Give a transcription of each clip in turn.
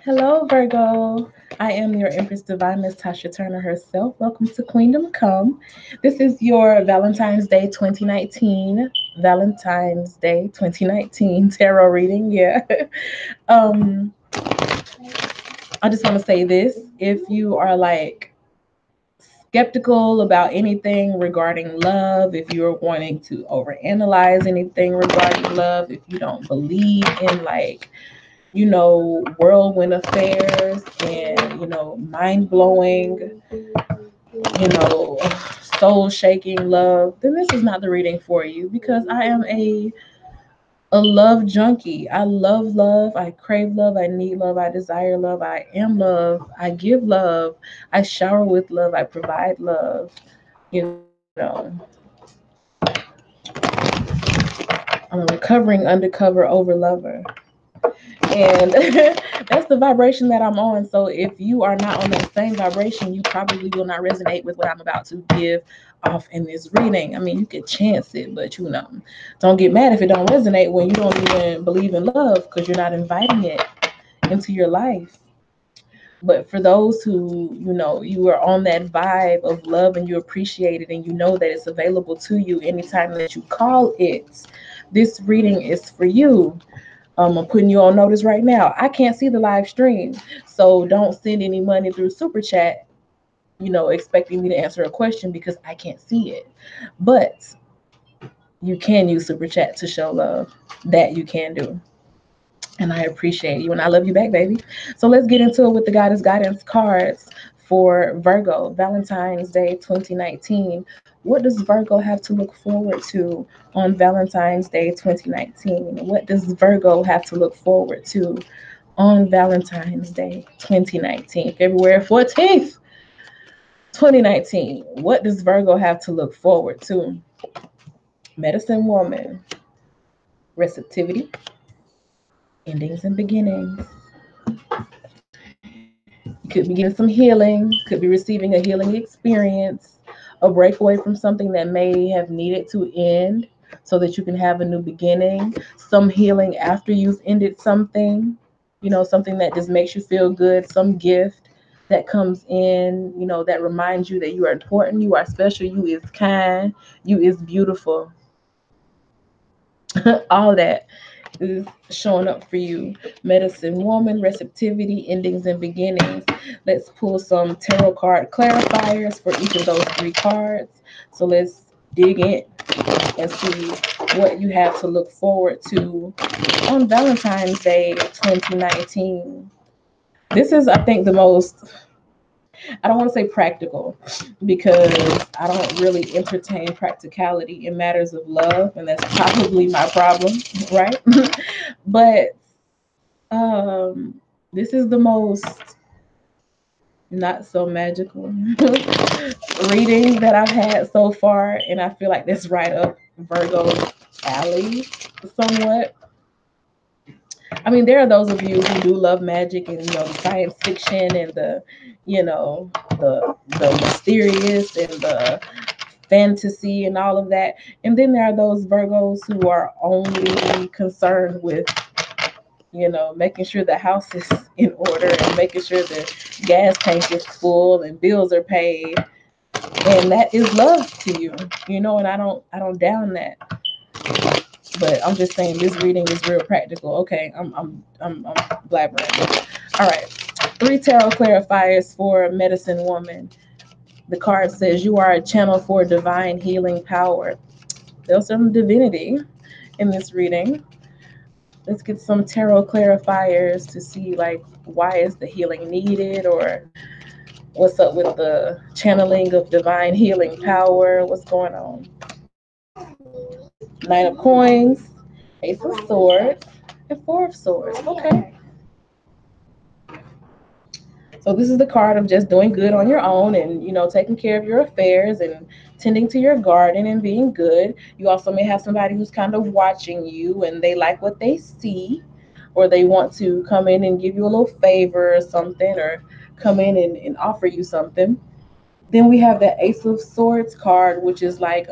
Hello, Virgo. I am your Empress Divine Miss Tasha Turner herself. Welcome to Queendom Come. This is your Valentine's Day 2019, Valentine's Day 2019 tarot reading. Yeah. um, I just want to say this. If you are like skeptical about anything regarding love, if you're wanting to overanalyze anything regarding love, if you don't believe in whirlwind affairs and, mind blowing, you know, soul shaking love, then this is not the reading for you because I am a love junkie. I love love. I crave love. I need love. I desire love. I am love. I give love. I shower with love. I provide love. You know, I'm a recovering undercover over lover. And that's the vibration that I'm on. So if you are not on that same vibration, you probably will not resonate with what I'm about to give off in this reading. I mean, you could chance it, but don't get mad if it don't resonate when you don't even believe in love because you're not inviting it into your life. But for those who, you are on that vibe of love and you appreciate it and you know that it's available to you anytime that you call it, this reading is for you. I'm putting you on notice right now. I can't see the live stream, so don't send any money through Super Chat, expecting me to answer a question because I can't see it. But you can use Super Chat to show love. That you can do. And I appreciate you and I love you back, baby. So let's get into it with the Goddess Guidance cards for Virgo, Valentine's Day 2019. What does Virgo have to look forward to on Valentine's Day 2019? What does Virgo have to look forward to on Valentine's Day 2019, February 14th, 2019? What does Virgo have to look forward to? Medicine Woman, receptivity, endings and beginnings. You could be getting some healing, could be receiving a healing experience, a breakaway from something that may have needed to end so that you can have a new beginning, some healing after you've ended something, something that just makes you feel good, some gift that comes in, that reminds you that you are important, you are special, you is kind, you is beautiful. All that is showing up for you. Medicine Woman, receptivity, endings and beginnings. Let's pull some tarot card clarifiers for each of those three cards. So let's dig in and see what you have to look forward to on Valentine's Day 2019. This is, I think, the most, I don't want to say practical because I don't really entertain practicality in matters of love, and that's probably my problem, right? But this is the most not so magical reading that I've had so far, and I feel like this right up Virgo's alley somewhat. I mean, there are those of you who do love magic and the science fiction and the mysterious and the fantasy and all of that. And then there are those Virgos who are only concerned with making sure the house is in order and making sure the gas tank is full and bills are paid. And that is love to you, and I don't down that. But I'm just saying this reading is real practical. Okay, I'm blabbering. All right. 3 tarot clarifiers for Medicine Woman. The card says you are a channel for divine healing power. There's some divinity in this reading. Let's get some tarot clarifiers to see why is the healing needed, or what's up with the channeling of divine healing power, what's going on. Nine of Coins, Ace of Swords, and Four of Swords. Okay. So this is the card of just doing good on your own and, taking care of your affairs and tending to your garden and being good. You also may have somebody who's kind of watching you and they like what they see, or they want to come in and give you a little favor or something, or come in and offer you something. Then we have the Ace of Swords card, which is like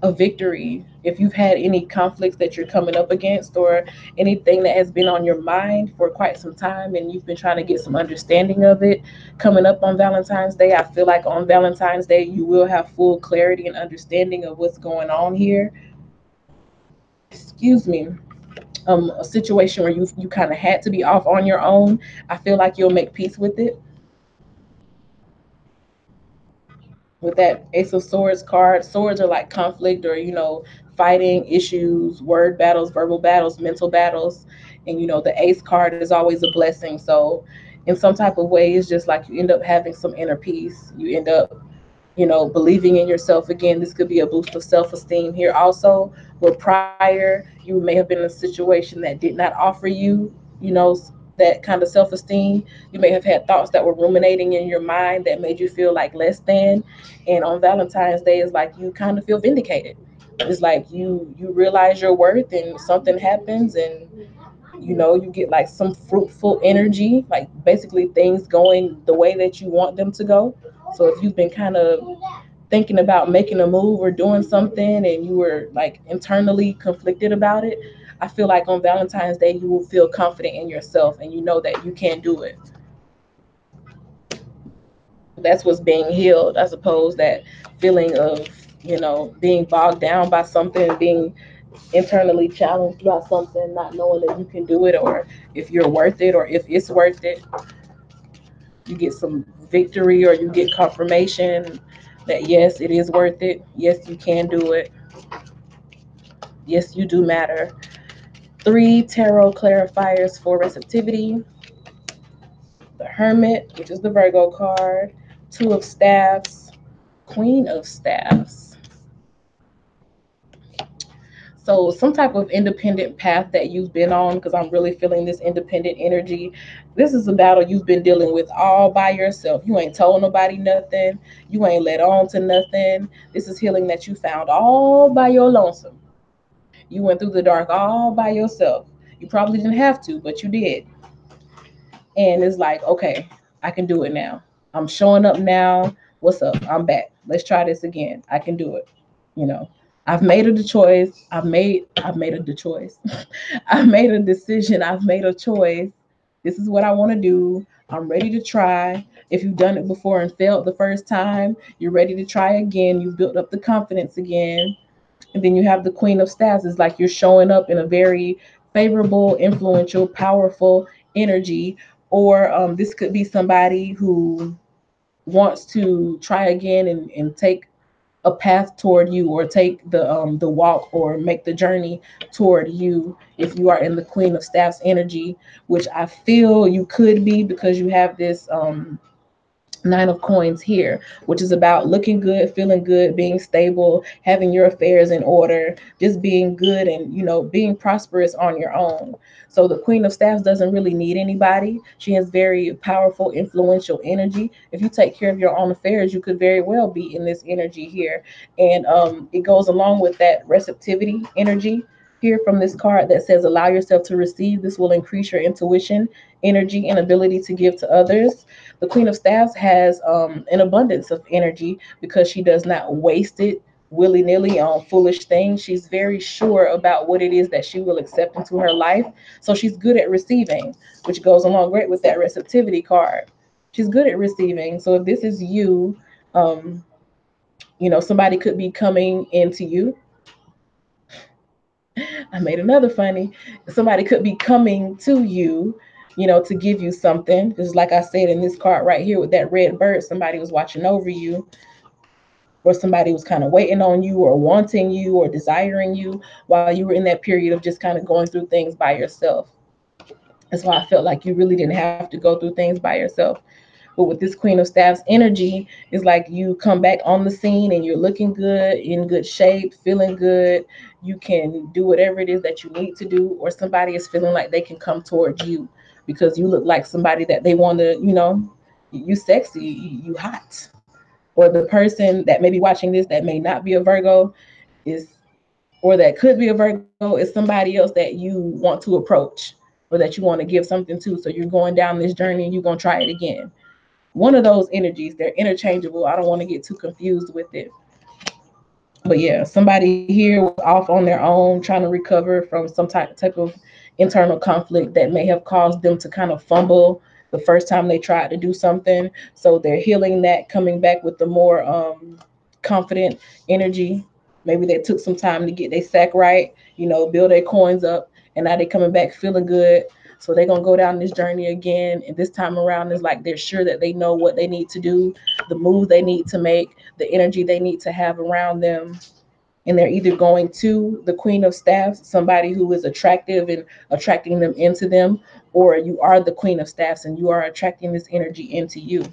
a victory. If you've had any conflicts that you're coming up against, or anything that has been on your mind for quite some time and you've been trying to get some understanding of it, coming up on Valentine's Day, I feel like on Valentine's Day you will have full clarity and understanding of what's going on here. Excuse me. A situation where you kind of had to be off on your own, I feel like you'll make peace with it. With that Ace of Swords card, swords are like conflict, or fighting issues, word battles, verbal battles, mental battles. And the Ace card is always a blessing. So in some type of way, it's just like you end up having some inner peace. You end up believing in yourself again. This could be a boost of self-esteem here also, where prior you may have been in a situation that did not offer you, you know, that kind of self-esteem. You may have had thoughts that were ruminating in your mind that made you feel like less than. And on Valentine's Day, it's like you kind of feel vindicated. It's like you realize your worth, and something happens, and you get like some fruitful energy, like basically things going the way that you want them to go. So if you've been kind of thinking about making a move or doing something and you were like internally conflicted about it, I feel like on Valentine's Day you will feel confident in yourself and you know that you can do it. That's what's being healed, I suppose, that feeling of being bogged down by something, being internally challenged by something, not knowing that you can do it, or if you're worth it, or if it's worth it. You get some victory, or you get confirmation that yes, it is worth it. Yes, you can do it. Yes, you do matter. Three tarot clarifiers for receptivity: the Hermit, which is the Virgo card, Two of Staffs, Queen of Staffs. So some type of independent path that you've been on, because I'm really feeling this independent energy. This is a battle you've been dealing with all by yourself. You ain't told nobody nothing. You ain't let on to nothing. This is healing that you found all by your lonesome. You went through the dark all by yourself. You probably didn't have to, but you did. And it's like, okay, I can do it now. I'm showing up now. What's up? I'm back. Let's try this again. I can do it. You know, I've made a choice. I've made a choice. I've made a decision. I've made a choice. This is what I want to do. I'm ready to try. If you've done it before and failed the first time, you're ready to try again. You've built up the confidence again. And then you have the Queen of Staffs. It's like you're showing up in a very favorable, influential, powerful energy. Or this could be somebody who wants to try again and take a path toward you, or take the walk, or make the journey toward you, if you are in the Queen of Staffs energy, which I feel you could be, because you have this Nine of Coins here, which is about looking good, feeling good, being stable, having your affairs in order, just being good, and being prosperous on your own. So the Queen of Staffs doesn't really need anybody. She has very powerful, influential energy. If you take care of your own affairs, you could very well be in this energy here. And it goes along with that receptivity energy here from this card that says, allow yourself to receive. This will increase your intuition, energy, and ability to give to others. The Queen of Staffs has an abundance of energy, because she does not waste it willy nilly on foolish things. She's very sure about what it is that she will accept into her life. So she's good at receiving, which goes along great with that receptivity card. She's good at receiving. So if this is you, um, somebody could be coming into you. I made another funny. Somebody could be coming to you, to give you something. Because, like I said in this card right here with that red bird, somebody was watching over you, or somebody was kind of waiting on you, or wanting you, or desiring you, while you were in that period of just kind of going through things by yourself. That's why I felt like you really didn't have to go through things by yourself. But with this Queen of Staffs energy, it's like you come back on the scene and you're looking good, in good shape, feeling good. You can do whatever it is that you need to do, or somebody is feeling like they can come towards you, because you look like somebody that they want to, you sexy, you hot. Or the person that may be watching this that may not be a Virgo is, or that could be a Virgo, is somebody else that you want to approach, or that you want to give something to. So you're going down this journey and you're going to try it again. One of those energies, they're interchangeable. I don't want to get too confused with it. But yeah, somebody here was off on their own trying to recover from some type of internal conflict that may have caused them to kind of fumble the first time they tried to do something. So they're healing that, coming back with the more confident energy. Maybe they took some time to get their sack right, build their coins up, and now they're coming back feeling good. So they're gonna go down this journey again, and this time around is like they're sure that they know what they need to do, the move they need to make, the energy they need to have around them. And they're either going to the Queen of Staffs, somebody who is attractive and attracting them into them, or you are the Queen of Staffs and you are attracting this energy into you.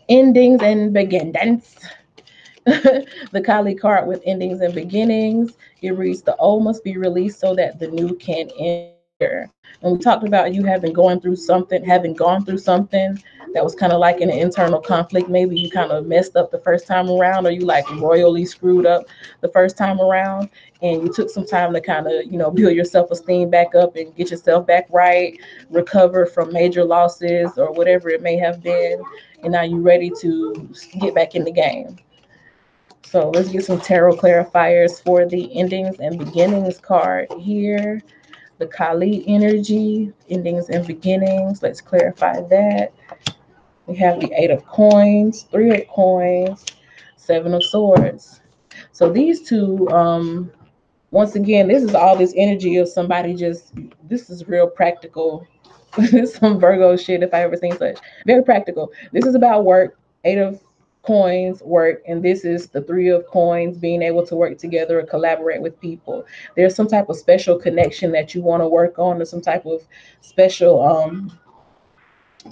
Endings and beginnings. The Kali card with endings and beginnings. It reads, the old must be released so that the new can enter. And we talked about you having gone through something that was kind of like an internal conflict. Maybe you kind of messed up the first time around, or you like royally screwed up the first time around, and you took some time to kind of, build your self-esteem back up and get yourself back right, recover from major losses or whatever it may have been, and now you're ready to get back in the game. So let's get some tarot clarifiers for the endings and beginnings card here. The Kali energy, endings and beginnings. Let's clarify that. We have the Eight of Coins, Three of Coins, Seven of Swords. So these two, once again, this is all this energy of somebody just, this is real practical. This is some Virgo shit if I ever seen such. Very practical. This is about work, Eight of Coins, work, and this is the Three of Coins, being able to work together and collaborate with people. There's some type of special connection that you want to work on, or special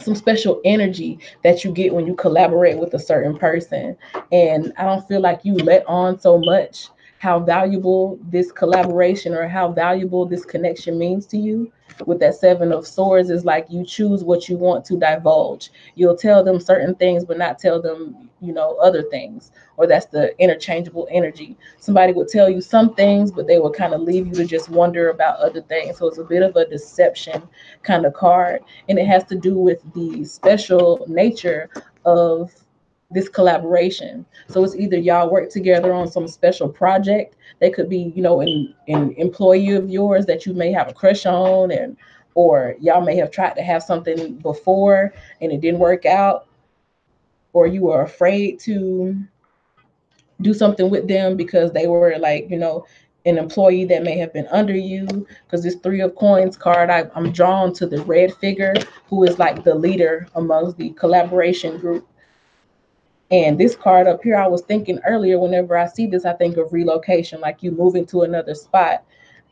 some special energy that you get when you collaborate with a certain person. And I don't feel like you let on so much how valuable this collaboration or how valuable this connection means to you. With that Seven of Swords, is like you choose what you want to divulge. You'll tell them certain things but not tell them, other things. Or that's the interchangeable energy. Somebody would tell you some things, but they will kind of leave you to just wonder about other things. So it's a bit of a deception kind of card, and it has to do with the special nature of this collaboration. So it's either y'all work together on some special project. They could be, an employee of yours that you may have a crush on, and or y'all may have tried to have something before and it didn't work out, or you were afraid to do something with them because they were like, an employee that may have been under you. Because this Three of Coins card, I'm drawn to the red figure who is like the leader amongst the collaboration group. And this card up here, I was thinking earlier, whenever I see this, I think of relocation, like you moving to another spot.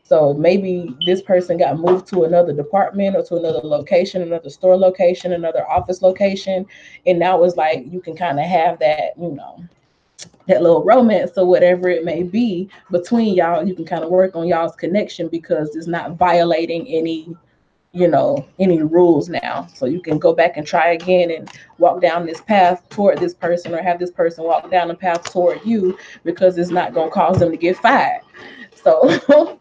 So maybe this person got moved to another department or to another location, another store location, another office location. And now it's like you can kind of have that, that little romance or whatever it may be between y'all. You can kind of work on y'all's connection because it's not violating any rules now. So you can go back and try again and walk down this path toward this person, or have this person walk down the path toward you, because it's not going to cause them to get fired. So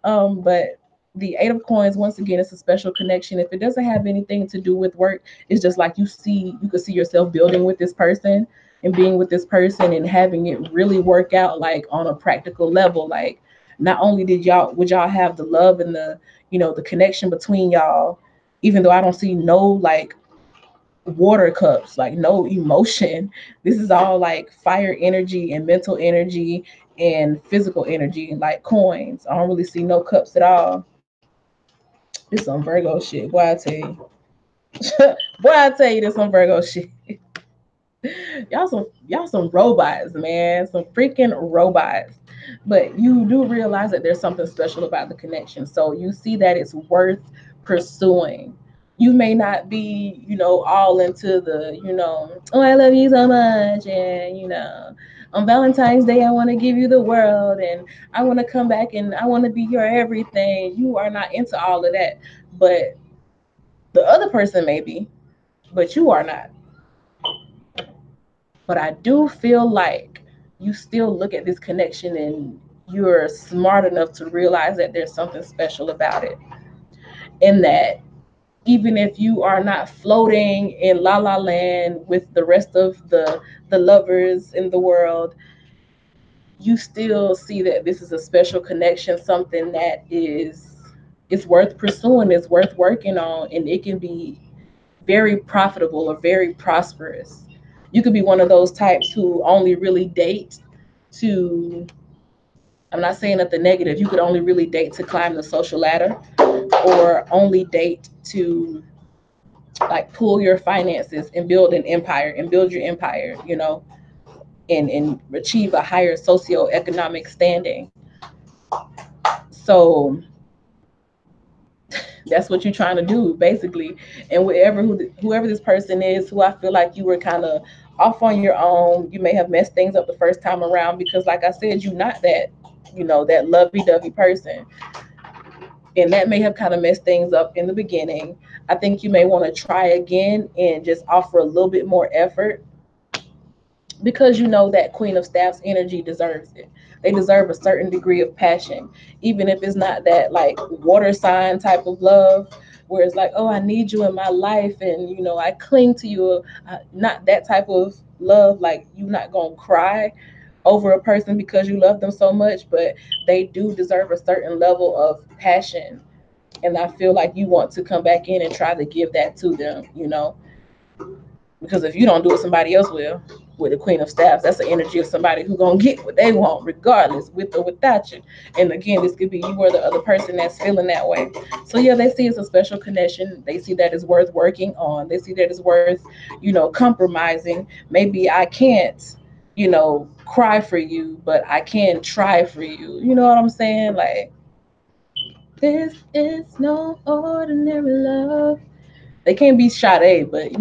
but the Eight of Coins, once again, it's a special connection. If it doesn't have anything to do with work, it's just like you could see yourself building with this person and being with this person and having it really work out, like on a practical level. Like, not only would y'all have the love and the connection between y'all, even though I don't see no like water cups, like no emotion. This is all like fire energy and mental energy and physical energy, like coins. I don't really see no cups at all. This some Virgo shit. Boy, I tell you. Boy, I tell you, this some Virgo shit. Y'all some robots, man. Some freaking robots. But you do realize that there's something special about the connection. So you see that it's worth pursuing. You may not be, all into the, oh, I love you so much, and on Valentine's Day I want to give you the world, and I want to come back and I want to be your everything. You are not into all of that. But the other person may be, but you are not. But I do feel like you still look at this connection and you're smart enough to realize that there's something special about it. In that even if you are not floating in la la land with the rest of the lovers in the world, you still see that this is a special connection, something that is worth pursuing, is worth working on, and it can be very profitable or very prosperous. You could be one of those types who only really date to, I'm not saying that the negative, you could only really date to climb the social ladder, or only date to like pool your finances and build an empire and build your empire, and achieve a higher socioeconomic standing. So that's what you're trying to do basically. And whoever this person is, who I feel like you were kind of off on your own, you may have messed things up the first time around, because like I said, you're not that, that lovey-dovey person, and that may have kind of messed things up in the beginning. I think you may want to try again and just offer a little bit more effort, because you know that Queen of Staffs energy deserves it. They deserve a certain degree of passion, even if it's not that like water sign type of love, where it's like, oh, I need you in my life, and I cling to you. Not that type of love. Like, you're not gonna cry over a person because you love them so much, but they do deserve a certain level of passion. And I feel like you want to come back in and try to give that to them. Because if you don't do it, somebody else will. With the Queen of Staffs, that's the energy of somebody who gonna get what they want, regardless, with or without you. And again, this could be you or the other person that's feeling that way. So yeah, they see it's a special connection. They see that it's worth working on. They see that it's worth, compromising. Maybe I can't, cry for you, but I can try for you. You know what I'm saying? Like, this is no ordinary love. They can't be Sade, but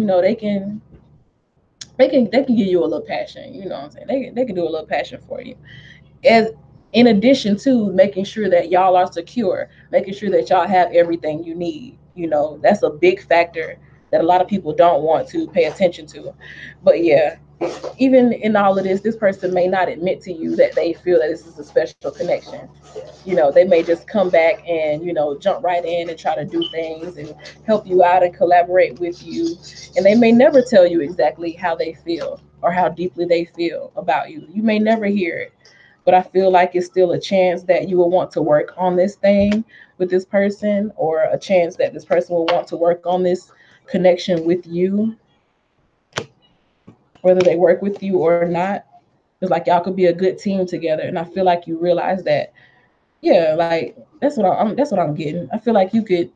they can give you a little passion. You know what I'm saying? They can do a little passion for you, as in addition to making sure that y'all are secure, making sure that y'all have everything you need. That's a big factor that a lot of people don't want to pay attention to. But yeah, even in all of this person may not admit to you that they feel that this is a special connection. They may just come back and jump right in and try to do things and help you out and collaborate with you, and they may never tell you exactly how they feel or how deeply they feel about you. You may never hear it, but I feel like it's still a chance that you will want to work on this thing with this person, or a chance that this person will want to work on this connection with you, whether they work with you or not. It's like y'all could be a good team together, and I feel like you realize that. Yeah, like that's what I'm getting. I feel like you could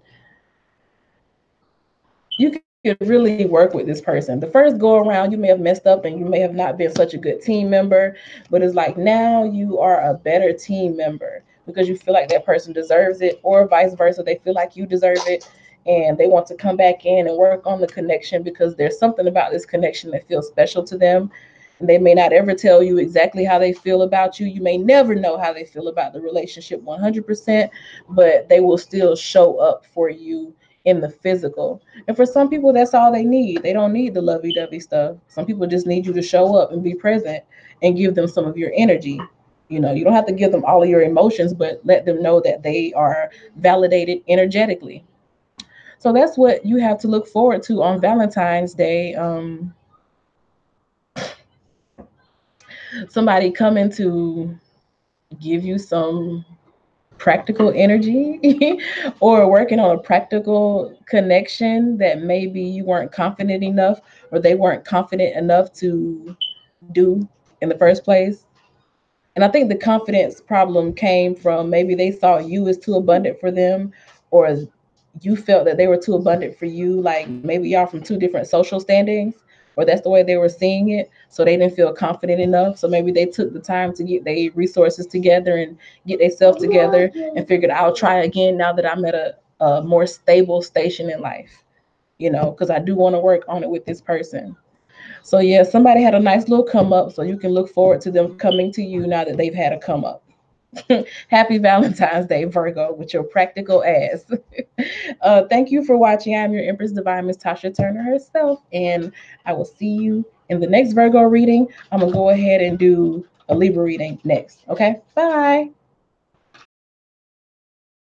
really work with this person. The first go around, you may have messed up and you may have not been such a good team member, but it's like now you are a better team member because you feel like that person deserves it, or vice versa. They feel like you deserve it, and they want to come back in and work on the connection because there's something about this connection that feels special to them. And they may not ever tell you exactly how they feel about you. You may never know how they feel about the relationship 100%, but they will still show up for you in the physical. And for some people, that's all they need. They don't need the lovey dovey stuff. Some people just need you to show up and be present and give them some of your energy. You don't have to give them all of your emotions, but let them know that they are validated energetically. So that's what you have to look forward to on Valentine's Day. Somebody coming to give you some practical energy or working on a practical connection that maybe you weren't confident enough, or they weren't confident enough to do in the first place. And I think the confidence problem came from maybe they saw you as too abundant for them, or you felt that they were too abundant for you. Like maybe y'all from two different social standings, or that's the way they were seeing it. So they didn't feel confident enough. So maybe they took the time to get their resources together and get themselves together and figured, I'll try again now that I'm at a more stable station in life, because I do want to work on it with this person. So yeah, somebody had a nice little come up, so you can look forward to them coming to you now that they've had a come up. Happy Valentine's Day, Virgo, with your practical ass. Thank you for watching. I'm your Empress Divine, Miss Tasha Turner herself, and I will see you in the next Virgo reading. I'm gonna go ahead and do a Libra reading next. Okay, bye.